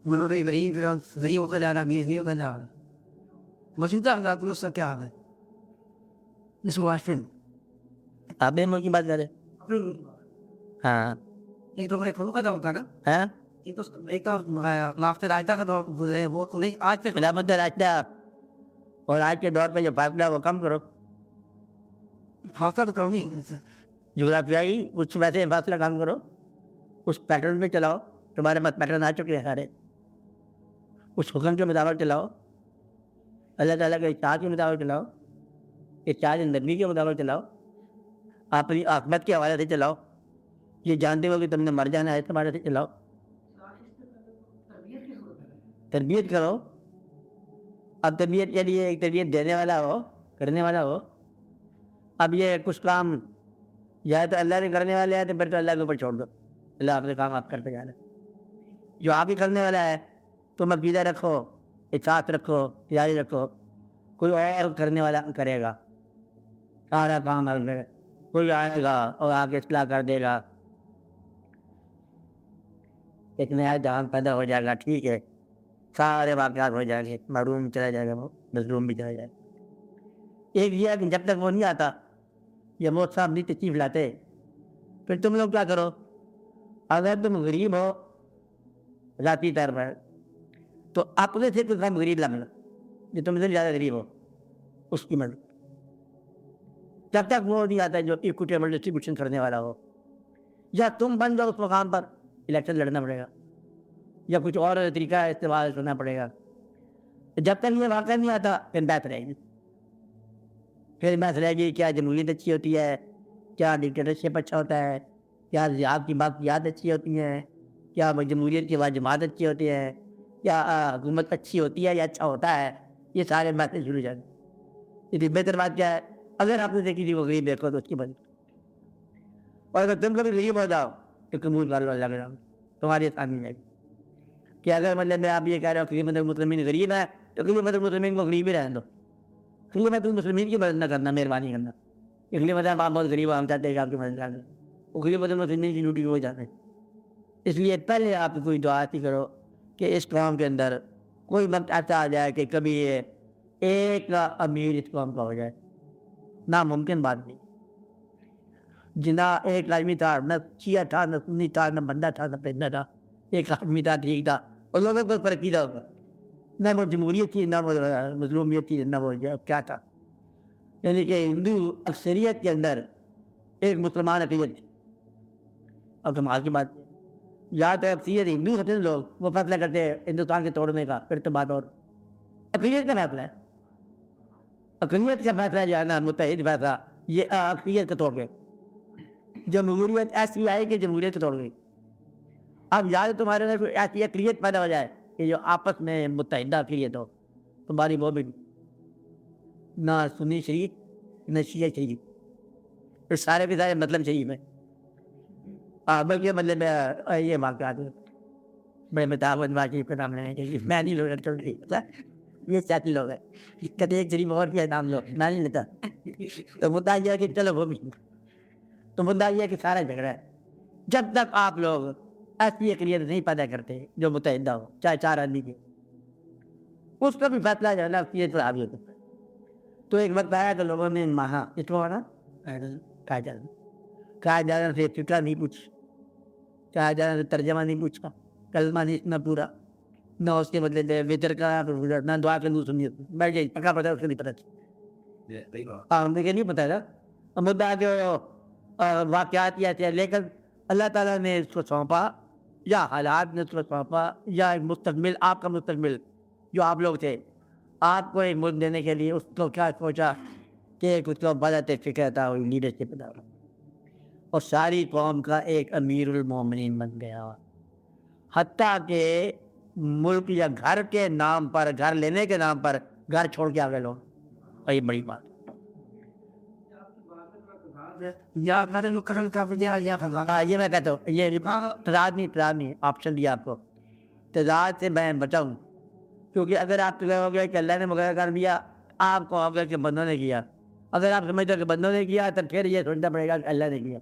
نہیں ہوتا جا رہا، نہیں ہوتا جا رہا. موجودہ حالات میں اس کا کیا حال ہے اس معاشرے میں؟ آپ بے ملک کی بات کریں. ہاں ایک تو خلو کا دور تھا نا، ہاں ایک تو لافتے راجتا کا دور گزرے، وہ تو نہیں. آج پہ خلافت راستہ اور آج کے دور پہ جو فاصلہ وہ کم کرو. فاصلہ تو کرو نہیں. جغرافیائی اس ویسے فاصلہ کم کرو، اس پیٹرن میں چلاؤ. تمہارے پاس پیٹرن آ چکے ہیں سارے، اس حکم کے مطابق چلاؤ، اللہ تعالیٰ کے ارشاد کے مطابق چلاؤ، ارشاد نبی کے مطابق چلاؤ، اپنی عاقبت کے حوالے سے چلاؤ. یہ جانتے ہو کہ تم نے مر جانا ہے، تمہارے سے چلاؤ. تربیت کرو. اب تربیت کے لیے ایک تربیت دینے والا ہو، کرنے والا ہو. اب یہ کچھ کام یا تو اللہ نے کرنے والے ہیں تو پھر تو اللہ کے اوپر چھوڑ دو، اللہ آپ کے کام آپ کرتے جانا. جو آپ ہی کرنے والا ہے تم عقیدہ رکھو، اطاعت رکھو، تیاری رکھو. کوئی اور کرنے والا کرے گا سارا کام. کوئی آئے گا اور آگے اصلاح کر دے گا. ایک نیا جہان پیدا ہو جائے گا. ٹھیک ہے، سارے واقعات ہو جائیں گے، محروم چلا جائے گا، مظلوم بھی چلا جائے گا. ایک یہ کہ جب تک وہ نہیں آتا یا وہ صاحب نہیں تشریف لاتے، پھر تم لوگ کیا کرو. اگر تم غریب ہو ذاتی طور پر تو اپنے سے کوئی کم غریب لگ لو جو تم سے زیادہ غریب ہو، اس کی مدد. جب تک وہ نہیں آتا جو ایکوٹیبل ڈسٹریبیوشن کرنے والا ہو، یا تم بن جاؤ اس مقام پر، الیکشن لڑنا پڑے گا یا کچھ اور طریقہ استعمال کرنا پڑے گا. جب تک یہ واقعہ نہیں آتا پھر بحث رہے گی. پھر بحث رہے گی کیا جمہوریت اچھی ہوتی ہے، کیا ڈکٹیٹرشپ اچھا ہوتا ہے، کیا آپ کی باقیات اچھی ہوتی ہیں، کیا جمہوریت کی واجبات اچھی ہوتی ہیں، کیا حکومت اچھی ہوتی ہے یا اچھا ہوتا ہے. یہ سارے باتیں شروع ہو جاتی ہیں. لیکن بہتر بات کیا ہے، اگر آپ نے دیکھی تھی وہ غریب دیکھو تو اس کی مدد. اور اگر تم کبھی غریب ہو جاؤ تو قبول کر لو اللہ کے نام، تمہاری آسانی ہے کہ اگر مطلب میں آپ یہ کہہ رہا ہوں کہ خلیفۃ المسلمین غریب ہے تو خلیفۃ المسلمین کو غریب ہی رہنے دو. خلیفۃ المسلمین کی مدد نہ کرنا، مہربانی کرنا. اس لیے مطلب آپ بہت غریب ہو، ہم چاہتے ہیں کہ آپ کی مدد کریں. وہ خلیفۃ المسلمین کی ڈیوٹی ہو جاتے ہیں. اس لیے پہلے آپ کوئی دعا ایسی کرو کہ اس قوم کے اندر کوئی وقت ایسا آ جائے کہ کبھی ایک امیر اس قوم کا ہو جائے. ناممکن بات نہیں. جنا ایک آدمی تھا، نہ شیعہ تھا، نہ سنی تھا، نہ بندہ تھا، نہ پرندہ تھا. ایک آدمی تھا، ٹھیک تھا. اور لوگوں کو فرقیدہ ہوگا، نہ وہ جمہوریت تھی، نہ وہ مظلومیت تھی، نہ وہ کیا تھا. یعنی کہ ہندو اکثریت کے اندر ایک مسلمان اقلیت تھی. اور کمال کی بات یا تو اکثریت ہندو ہوتے ہیں لوگ، وہ فیصلہ کرتے ہیں ہندوستان کے توڑنے کا، پھر تو بات اور. اقلیت کا فیصلہ ہے، اقلیت کا فیصلہ جو ہے نا، متحد فیصلہ، یہ اقلیت کو توڑ گئے. جمہوریت ایسی آئی کہ جمہوریت کو توڑ گئی. اب یا تو تمہارے اندر کوئی ایسی اقلیت پیدا ہو جائے کہ جو آپس میں متحدہ اقلیت ہو. تمہاری وہ بھی نہ سنی شریف نہ شیعہ شریف، پھر سارے کے سارے مطلب شریف ہے. بلکہ مطلب یہ واقعات بڑے متعاون شریف کا نام لینے کے میں نہیں لوگ یہ سیاسی لوگ ہیں، کبھی ایک شریف اور کیا نام لو، میں نہیں لیتا. تو مدعا یہ ہے کہ چلو وہ بھی، تو مدعا یہ ہے کہ سارا جھگڑا ہے. جب تک آپ لوگ ایسی اقلیت نہیں پیدا کرتے جو متحدہ ہو، چاہے 4 آدمی کی، اس کا بھی فیصلہ جو ہے نا اقلیت پر حاوی ہوتا ہے. تو ایک وقت آیا تو لوگوں نے ماہا اس کو نا قائدانہ سے فکر نہیں پوچھی، قائدانہ سے ترجمہ نہیں پوچھا، کلمہ نہیں اتنا پورا، نہ اس کے بدلے دے وطر کا، نہ دعا کے لوگ سنیے بیٹھ جائے پکا پتا اس کو نہیں پتا. مجھے نہیں پتا تھا مدعا جو واقعات یہ ایسے ہیں. لیکن اللہ تعالیٰ نے اس کو سونپا، یا حالات نے اس کو سونپا، یا ایک مستقبل، آپ کا مستقبل جو آپ لوگ تھے، آپ کو ایک ملک دینے کے لیے اس کو کیا سوچا کہ کچھ کو بدت فکر تھا، وہ لیڈرشپ تھا، اور ساری قوم کا ایک امیر المومنین بن گیا. حتیٰ کہ ملک یا گھر کے نام پر، گھر لینے کے نام پر گھر چھوڑ کے آ گئے لوگ. اور یہ بڑی بات یا میں نے کرن کا دیا یا یہ میں کہتا ہوں، یہ تضاد نہیں آپشن دیا آپ کو. تضاد سے میں بچاؤں، کیونکہ اگر آپ کہو گے کہ اللہ نے مقرر کر دیا، آپ کو ہوگا کہ بندوں نے کیا. اگر آپ سمجھتے ہو کہ بندوں نے کیا تو پھر یہ سوچنا پڑے گا کہ اللہ نے کیا.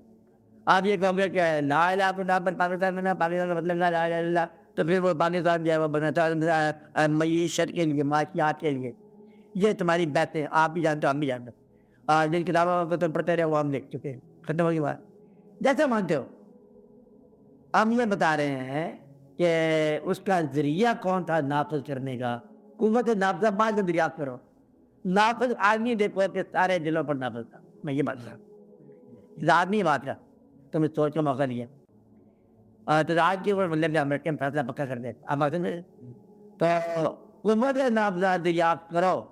آپ یہ کہو گے کہ لا الہ الا اللہ پر پاکستان میں، پاکستان کا مطلب لا الہ الا اللہ، تو پھر وہ پاکستان جو ہے وہ بناتا ہے معیشت کے لیے، معاشیات کے لیے. یہ تمہاری باتیں آپ بھی جانتے ہو، ہم بھی جانتے ہو. جن کتابوں کو تم پڑھتے رہے وہ ہم دیکھ چکے ہیں. ختم ہوگی بات. جیسے مانتے ہو ہم یہ بتا رہے ہیں کہ اس کا ذریعہ کون تھا نافذ کرنے کا. قوت نافذہ بعد میں دریافت کرو. نافذ آدمی دیکھو کہ سارے دلوں پر نافذ تھا. میں یہ بات کر رہا ہوں، آدمی بات کا تمہیں سوچ کا موقع دیا. تو آج کے اوپر مطلب ہم رکھ کے فیصلہ پکا کر دیں. آپ بات میں تو قوت نافذہ دریافت کرو.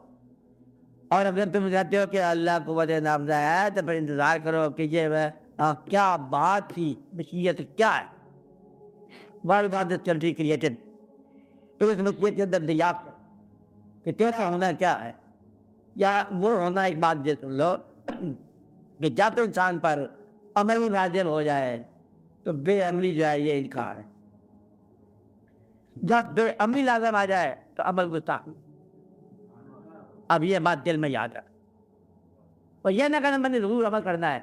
اور اگر تم کہتے ہو کہ اللہ قوت نافذہ ہے تو پھر انتظار کرو کہ یہ کیا بات تھی، مشیت کیا ہے. What was the country created؟ پھر اس میں کے اندر دریافت کرو کہ تیرا ہونا کیا ہے. یا وہ ہونا ایک بات یہ سن لو کہ جب تو انسان پر عمل لازم ہو جائے تو بے عملی جو ہے یہ انکار ہے. جب بے عملی لازم آ جائے تو عمل گستاخی. اب یہ بات دل میں یاد ہے اور یہ نہ کہنا میں نے ضرور عمل کرنا ہے.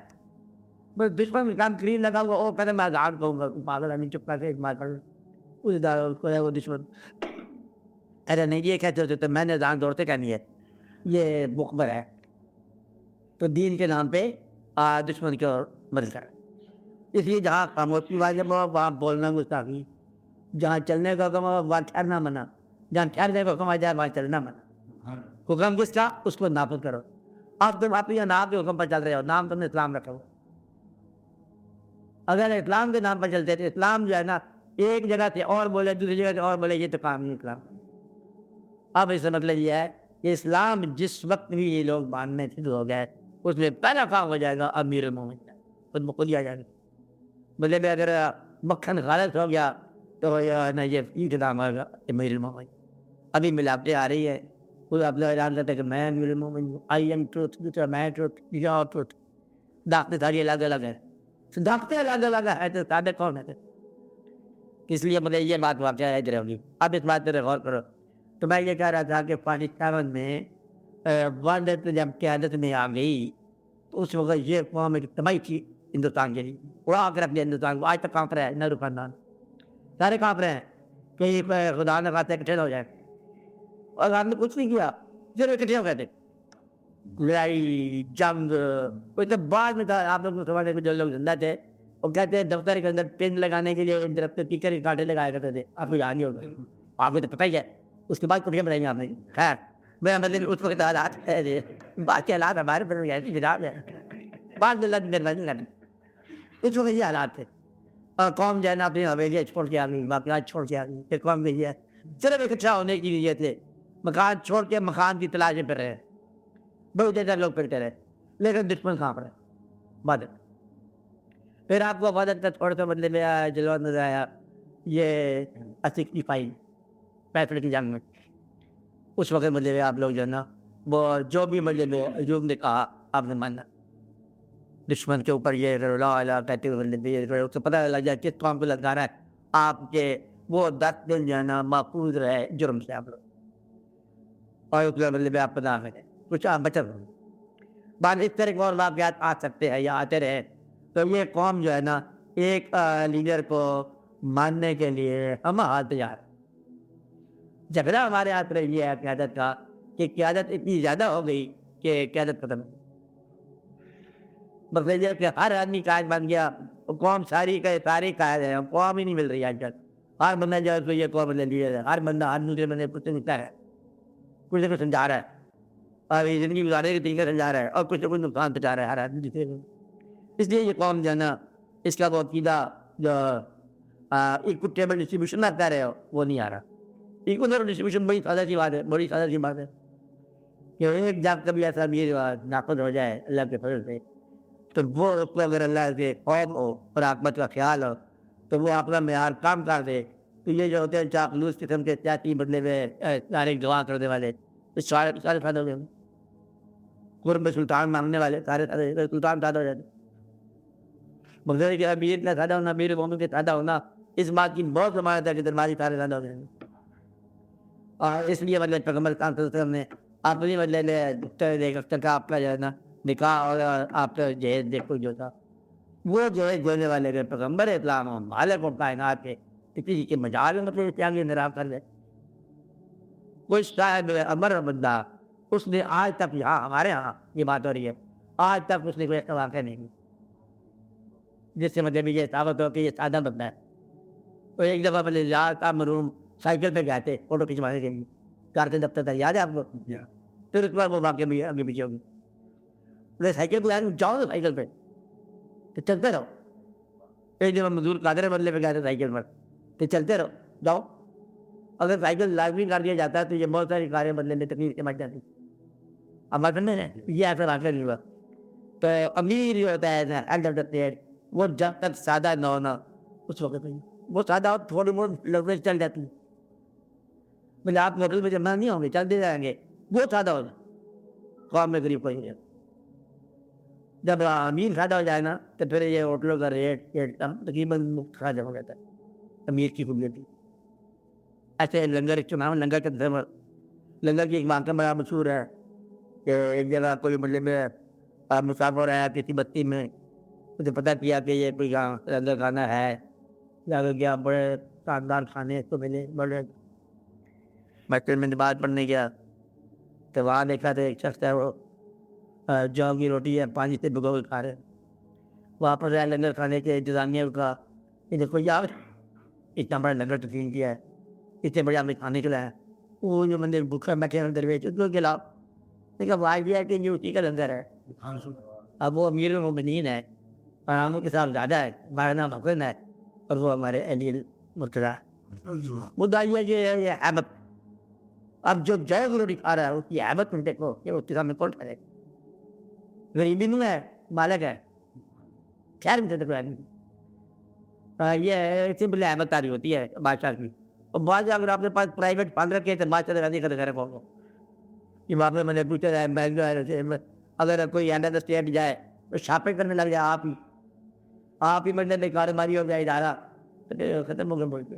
بس دشمن کام کریم لگا ہوا وہ کہتے میں اذان کہوں گا، پاگل آدمی چپ کر کے ایک بات پڑھ وہ دشمن ارے نہیں یہ کہتے ہوتے تو میں نے اذان دوڑتے کہنی ہے، یہ مخبر ہے. تو دین کے نام پہ دشمن کی اور مدد کر. اس لیے جہاں خاموشی واجب ہو وہاں بولنا گستاخی، جہاں چلنے کا حکم ہو وہاں ٹھہرنا منع، جہاں ٹھہرنے کا حکم آ جائے وہاں چلنا منع. حکم گستا اس کو نافذ کرو. اب تم اپنے نام کے حکم پر چل رہے ہو، نام تم نے اسلام رکھا ہو. اگر اسلام کے نام پر چلتے تو اسلام جو ہے نا ایک جگہ سے اور بولے دوسری جگہ سے اور بولے، یہ تو کام نہیں اسلام. اب اس کا مطلب یہ ہے کہ اسلام جس وقت بھی یہ لوگ ماننے شروع ہو گئے اس میں پہلا کام ہو جائے گا امیر المومنین، خود بخود ہی آ جائے گا. مطلب اگر مکھن غلط ہو گیا تو یہ نام آئے گا امیر المومنین. ابھی ملاوٹیں آ رہی ہے، کوئی اپنا اعلان کرتا ہے کہ میں امیر المومنین ہوں، آئی ایم ٹروتھ، دوسرا میں ٹروتھ، تیسرا اور ٹروتھ. داخلے ساری الگ الگ ہے، داخلے الگ الگ ہے تو صادق کون ہے؟ اس لیے مجھے یہ بات واقعہ ہے ادھر ہوگی. اب اس بات پر غور کرو. تو میں یہ کہہ رہا تھا کہ 57 میں ورلڈ جب قیادت میں آ گئی تو اس وقت یہ قوم ایک تباہی تھی ہندوستان کے لیے. اڑا کر اپنے ہندوستان کو آج تک کانپ رہا ہے. نہرو خاندان سارے کانپ رہے ہیں کہ خدا نے خاصا اکٹھے ہو جائے. اور آپ نے کچھ نہیں کیا، صرف اکٹھے ہو گئے تھے. لڑائی جنگ کوئی تو بعد میں تھا. آپ لوگ کو سمجھنے میں جو لوگ زندہ تھے وہ کہتے ہیں دفتر کے اندر پن لگانے کے لیے درخت ٹیکر کے کانٹے لگایا کرتے تھے. آپ کو یاد نہیں ہوگا، آپ کو تو پتہ ہی ہے. اس کے بعد کچھ بتائیں گے آپ نے. خیر میں مطلب اس وقت حالات باقی حالات ہمارے پر ایسی کتاب ہے بعد میں اس وقت یہ حالات تھے. اور قوم جو ہے نا اپنی حویلیاں چھوڑ کے آ گئی، باقیات چھوڑ کے آ گئی. پھر قوم گئی ہے صرف اکٹھا ہونے کی لیے تھے. مکان چھوڑ کے مکان کی تلاش پہ رہے، بہت زیادہ لوگ پھرتے رہے لیکن دشمن کہاں پر ہے. عبادت. پھر آپ کو عبادت کا تھوڑا سا مطلب جلوہ نظر آیا یہ 65 65 کی جنگ میں. اس وقت مطلب آپ لوگ جو ہے نا وہ جو بھی مطلب ایوب نے کہا آپ نے ماننا. دشمن کے اوپر یہ کہتے ہوئے اس کو پتہ لگ جائے کس قوم کو لگانا ہے. آپ کے وہ 10 دن جو ہے نا محفوظ رہے جرم سے آپ لوگ. اور اس کا مطلب آپ پتہ ہے کچھ آپ بچت ہو. بعد اس طرح کے اور واقعات آ سکتے ہیں یا آتے رہے. تو یہ قوم جو ہے نا ایک لیڈر کو ماننے کے لیے ہم ہاتھ تیار. جھگڑا ہمارے ہاتھ میں یہ ہے قیادت کا کہ قیادت اتنی زیادہ ہو گئی کہ قیادت ختم ہو. مطلب یہ کہ ہر آدمی قائد بن گیا، قوم ساری کا ساری قائد ہے، قوم ہی نہیں مل رہی آج کل. ہر بندہ جو ہے تو یہ قوم لیڈر ہے، ہر بندہ ہر دوسرے بندے کچھ نکتا ہے، کچھ نہ کچھ سمجھا رہا ہے اور زندگی گزارنے کے طریقے سمجھا رہا ہے اور کچھ نہ کچھ نقصان پہنچا رہا ہے ہر آدمی دوسرے کو. اس لیے یہ قوم جو ہے نا اس کا وہ عقیدہ جو ایکوٹیبل ڈسٹریبیوشن آپ کہہ رہے ہو وہ نہیں آ رہا. ایکوٹیبل ڈسٹریبیوشن بڑی سادہ سی بات ہے، بڑی سادہ سی بات ہے کہ ایک جب کبھی ایسا بھی نافذ ہو جائے اللہ کے فضل سے تو وہ اس کو اگر اللہ کے خوف ہو اور عاقبت کا خیال ہو تو وہ اپنا معیار کام کر دے. تو یہ جو ہوتے ہیں چاپلوس قسم کے سیاسی بدلے میں سارے گواہ کرنے والے سارے فائدہ ہو گئے. قرب سلطان مانگنے والے سارے سلطان سادہ ہو جاتے. مگر کہ امیر کا سادہ ہونا، امیر مومن کے سادہ ہونا اس بات کی بہت ضمانت ہے کہ درباری سارے سادہ ہو جائیں گے. اور اس لیے مطلب پیغمبر صلی اللہ علیہ وسلم نے اپنی مطلب کا آپ کا جو ہے نا نکاح اور آپ کا جہیز دیکھو جو تھا وہ جو ہے جونے والے کے پیغمبر اسلام و مالک و کائنات کے کسی کے مجال میں مطلب کیا انحراف کر لے. کوئی صاحب امر بندہ اس نے آج تک یہاں ہمارے یہاں یہ بات ہو رہی ہے, آج تک اس نے کوئی ایسا واقعہ نہیں کیا جس سے مطلب یہ ثابت ہو کہ یہ سادہ بندہ ہے. تو ایک دفعہ میں صاحب مرحوم سائیکل پہ گئے تھے فوٹو کھنچوانے کے لیے, کار کے دفتر تھا, یاد ہے آپ کو؟ پھر اس کے بعد وہ واقعہ بھی آگے پیچھے ہوگی. سائیکل پہ جاؤ سائیکل پہ تو چلتے رہو. ایک دفعہ مزدور قادر بدلے پہ گئے تھے سائیکل پر, تو چلتے رہو جاؤ. اگر سائیکل لازمی کر دیا جاتا ہے تو یہ بہت ساری کاریں بدلنے میں تکلیف سمجھ جاتی. اب بات سمجھ رہے ہیں, یہ ایسا واقعہ نہیں ہوا. تو امیر جو ہوتا ہے وہ جب تک سادہ نہ ہونا اس وقت وہ سادہ ہو تھوڑی بہت لگویج چل جاتی ہے. بولے آپ ہوٹل میں جمع نہیں ہوں گے, چلتے جائیں گے, وہ سادہ ہونا قوم میں غریب کوئی نہیں. جب امیر سادہ ہو جائے نا تو پھر یہ ہوٹلوں کا ریٹ تقریباً خرچ ہو جاتا ہے امیر کی خوبیتی. ایسے لنگر چناؤ, لنگر کے لنگر کی ایک واقعہ بڑا مشہور ہے کہ ایک جگہ کوئی مطلب میں مسافر آیا کسی بستی میں, مجھے پتہ کیا کہ یہ کوئی لنگر کھانا ہے, جا کر گیا بڑے شاندار کھانے اس کو ملے. بڑے مسجد میں نماز پڑھنے گیا تو وہاں دیکھا تو ایک شخص ہے وہ جو کی روٹی ہے پانی سے بھگو کے کھا رہے. واپس آیا لنگر کھانے کے انتظامیہ کا, یہ دیکھو یار اتنا بڑا لنگر تقسیم کیا ہے, اتنے بڑے ہمیں کھانے کھلایا. وہ جو بندے بھوکا بیٹھے ہیں درویش اس کو کھلاؤ. لیکن واقعہ ہے کہ یہ اسی کا لنگر ہے. اب وہ امیر المومنین ہے, فراموں کے ساتھ زیادہ ہے, ہمارا نام حسن ہے, اور وہ ہمارے علی مرتضیٰ. مدعا یہ احمد. اب جو جائے روٹی کھا رہا ہے اس کی احمد تم دیکھو کہ اس کے سامنے کون ٹھہرے. غریبی نہیں ہے, مالک ہے, خیر میں دیکھو یہ سمپل احمد تاری ہوتی ہے بادشاہ کی. اور بعض اگر آپ کے پاس پرائیویٹ فنڈ رکھے تو بادشاہ رضی کر گھر کو یہ واقعہ میں نے پوچھا ہے. میں اگر کوئی ہینڈ اسٹیٹ جائے تو چھاپے کرنے لگ جائے, آپ ہی مطلب کاروباری ہو جائے ادارہ ختم ہو گئے بول کے.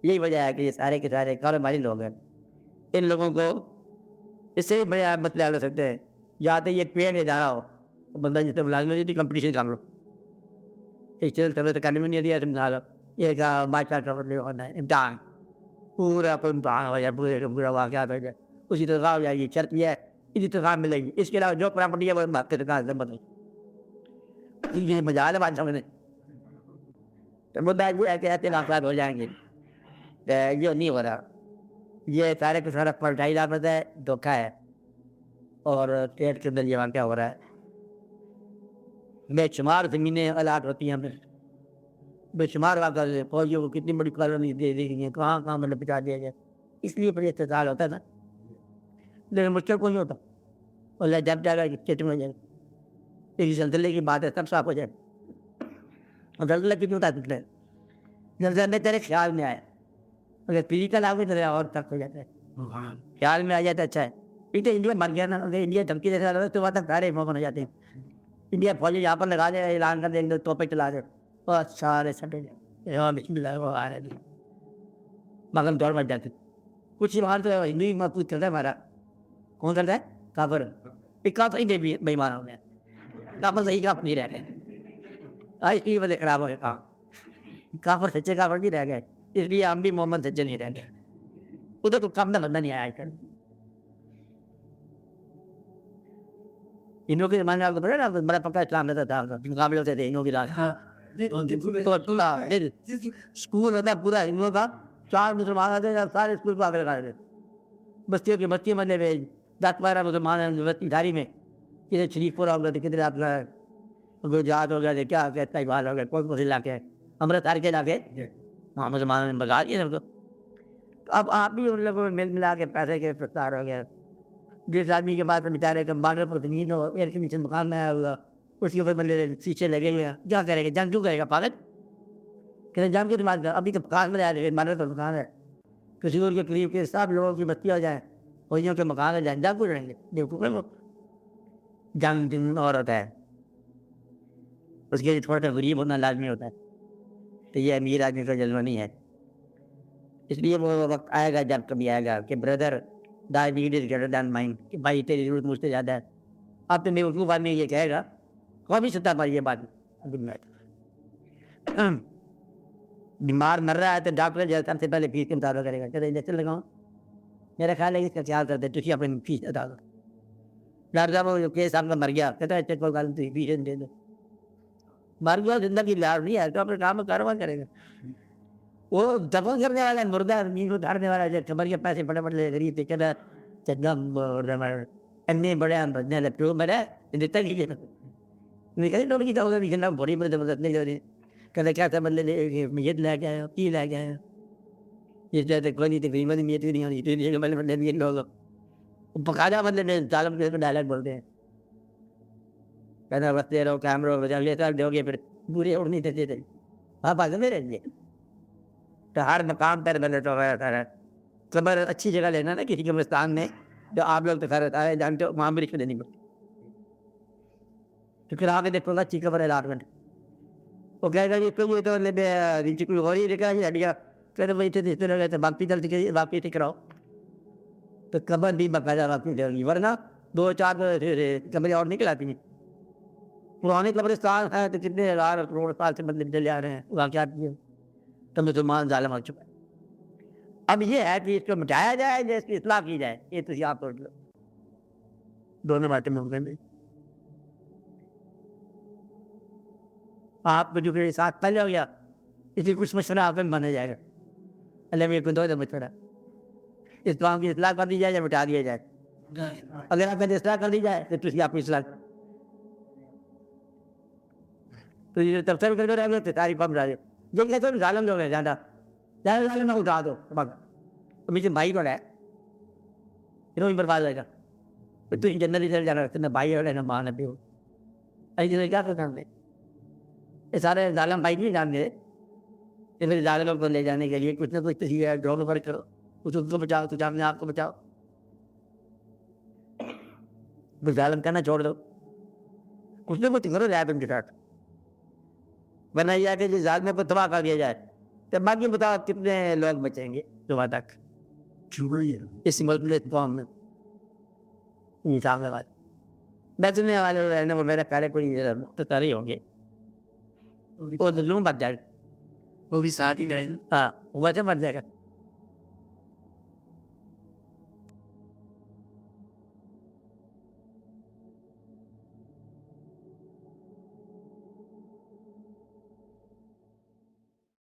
یہی وجہ ہے کہ یہ سارے کے سارے کاروباری لوگ ہیں. ان لوگوں کو اس سے بھی بڑے مسئلے لگ سکتے ہیں. یا تو یہ پیڑ ادارہ ہو, بندہ جس سے ملازمت ہوتی کمپٹیشن کر لو, ایک چیز کرو تو کرنے میں نہیں دیا سمجھا لو. یہ بادشاہ کا ہونا ہے امتحان, پورا امتحان ہو جائے, پورے پورا واقعات ہو جائے, اسی طرح ہو جائے گی. شرط یہ ہے اسی طرح ملے گی, اس کے علاوہ جو پراپرٹی ہے وہ بات سے بدل. یہ مزاج ہے بادشاہ میں مدعا یہ ہے کہ ایسے واقعات ہو جائیں گے. یہ نہیں ہو رہا, یہ سارے کے سارا پلٹائی لافت ہے, دھوکہ ہے, اور ٹریڈ کے اندر یہ واقعہ ہو رہا ہے. بے شمار زمینیں الاٹ ہوتی ہیں ہمیں, بے شمار واقعہ فوجیوں کو کتنی بڑی کالونی دے دی گئی ہیں, کہاں کہاں مطلب پہنچا دیا گیا. اس لیے پھر استحصال ہوتا ہے نا, لیکن مشکل کوئی نہیں ہوتا. اللہ جب جائے گا چیٹنگ ہو جائے گا. ایک زلزلے کی بات ہے سب صاف ہو جائے. اور زلزلہ کتنے ہوتا ہے پچھلے زلزلے تیرے خیال میں آیا, اگر فزیکل آگے تو اور سخت ہو جاتا ہے. خیال میں آ جاتا ہے اچھا ہے. انڈیا مر گیا نا, اگر انڈیا دھمکی جیسا لگا تو وہاں تک سارے موقع ہو جاتے ہیں. انڈیا فوجی یہاں پر لگا دے, اعلان کر دیں, توپے چلا دے, اور سارے سٹے جائیں, بسم اللہ وہ آ رہے ہیں, مگر دوڑ مچ جاتے. کچھ ہی وہاں تو ہندو ہی محفوظ چلتا ہے ہمارا. کون کرتا ہے؟ کافر. ایک کافر ہی بے ایمان ہو گیا, کافر صحیح کافر نہیں رہ گئے. اس کی وجہ خراب ہو گیا کام. کافر سچے کافر نہیں رہ گئے, اس لیے ہم بھی محمد سچے نہیں رہ گئے. ادھر تو کام نہ بندہ نہیں آیا. انہوں کے زمانے میں نا بڑا پکا اسلام رہتا تھا, مقابلے ہوتے تھے انہوں کی رات. اسکول ہوتا ہے پورا ہندوؤں کا, 4 مسلمان آتے ہیں, سارے اسکول کو آگے لگا دیتے. بستیوں کی بستی مطلب 10-12 مسلمان ہیں بستی دھاری میں. کدھر شریف پورا ہو گیا, کدھر آپ کا گجرات ہو گیا, کیا تہوار ہو گیا, کون کون سے علاقے, امرتسر کے علاقے, وہاں مسلمانوں نے بگا دیا سب کو. اب آپ بھی ان لوگوں میں مل ملا کے پیسے کے پرستار ہو گیا. جس آدمی کے پاس بیچارے کمپاؤنڈر پر زمین ہو, ایئر کنڈیشن مکان میں آیا ہوا, اس کے اوپر مطلب شیشے لگے ہوئے ہیں, کیا کرے گا, جنگ کیوں کرے گا پاگل. کہ جنگ کی بات کر, ابھی تو مکان میں آئے مانے پر مکان ہے, کسی اور کے قریب کے سب لوگوں کی بستی ہو جائیں, فوجیوں کے مکان ہو جائیں, جنگ کیوں رہیں گے, دیکھو وہ جنگ دن اور ہوتا ہے. اس کے لیے تھوڑا سا غریب ہونا لازمی ہوتا ہے, تو یہ امیر آدمی کا جذبہ نہیں ہے. اس لیے وہ وقت آئے گا جب کبھی آئے گا کہ brother thy need is greater than mine, کہ بھائی تیری ضرورت مجھ سے زیادہ ہے. اب تو میرے بعد میں یہ کہے گا, قومی سطح پر یہ بات بیمار مر رہا ہے تو ڈاکٹر جو سب سے پہلے فیس کا مطالبہ کرے گا، چلو انجیکشن لگاؤ. میرا خیال ہے کہ اس کا خیال کرتے تھی اپنی فیس ادا کرو. ڈاکٹر صاحب وہ کیس آپ کا مر گیا، کہتا ہے کوئی گل نہیں، فیس دے دو. مر گیا زندگی لاڑ نہیں ہے تو اپنے کام میں کاروبار کرے گا. وہ دفن کرنے والا مردہ زمین کو ڈھارنے والا جو مر گیا، پیسے بڑے بڑے غریب تھے، چلا چنگا انے بڑے بجنے لگے میرا دیتا نہیں لینا نہیں کہیں لوگ کی ہوگا کہ بڑی بڑے مدد نہیں لے رہے. کہتے کیا سمجھ لے میت لے کے آئے کی لے کے آئے اس طرح کوئی نہیں تقریباً میت بھی نہیں ہونی لوگ پکاجا مطلب ظالم کے ڈائلاگ بولتے ہیں. کہنا بس دے رہو کیمرہ بجا لے سال دو گے پھر پورے اڑ نہیں دیتے تھے. ہاں بات میں رہیں گے تو ہر مقام پر بندے تو خبر اچھی جگہ لینا نا کسی قبرستان میں جو آپ لوگ تو خیر آئے جانتے ہو وہاں بھی رشوت دینی پڑتی. تو پھر آپ نے دیکھو گا اچھی خبر ہے لاٹمنٹ وہ کہے گا کہ کوئی تو نیچے کوئی ہو رہی رکھا ہڈیا پھر وہی تو باقی چل کے واپسی ٹھیک کراؤ تو قبر بھی باقاعدہ واپسی دے گی. ورنہ 2-4 کمرے اور نکل آتی ہیں. پرانے قبرستان ہیں تو کتنے ہزار کروڑ سال سے مطلب چلے آ رہے ہیں واقعات بھی تو مسلمان ظالم ہو چکا ہے. اب یہ ہے کہ اس کو مٹایا جائے یا اس کی اصلاح کی جائے، یہ تو آپ سوچ لو. دونوں باتیں ممکن ہیں. آپ کو جو میرے ساتھ پہلے ہو گیا اس لیے کچھ مشورہ آپ میں مانا جائے گا. اللہ میرے کو دو مشورہ اسلام کی اصلاح کر دی جائے یا مٹا دیا جائے. اگر آپ نے اصلاح کر دی جائے تو تھی آپ کی اصلاح تو یہ تبصرہ کر رہے ہیں تو تاریخ پر مجھے جو کہتے ہیں ظالم لوگ ہیں زیادہ زیادہ ظالم نہ اٹھا دو مجھے بھائی بڑا ہے انہوں بھی برباد ہوئے گا تو جنت ہی چل جانا نہ بھائی ہے نہ ماں نہ پیو. ایسے کیا کرنا ہم یہ سارے ظالم بھائی نہیں جان دے پھر ظالموں کو لے جانے کے لیے کچھ نہ کچھ ہے ڈرون پر کرو کچھ ان کو بچاؤ کچھ اپنے آپ کو بچاؤ. ظالم کرنا چھوڑ دو کچھ نہ کچھ کرو جائے تم کے ساتھ. ورنہ یہ کہ جس ظالم کو تباہ کر دیا جائے تو باقی بتاؤ کتنے لوگ بچیں گے صبح تک اس ملک میں قوم میں سامنے والے بیچنے والے رہنے وہ میرا پہلے کوئی تاری ہوں گے وہ ظلم بچ جائے گا. وہ بھی ساتھ ہی رہے. ہاں ویسے بچ جائے گا.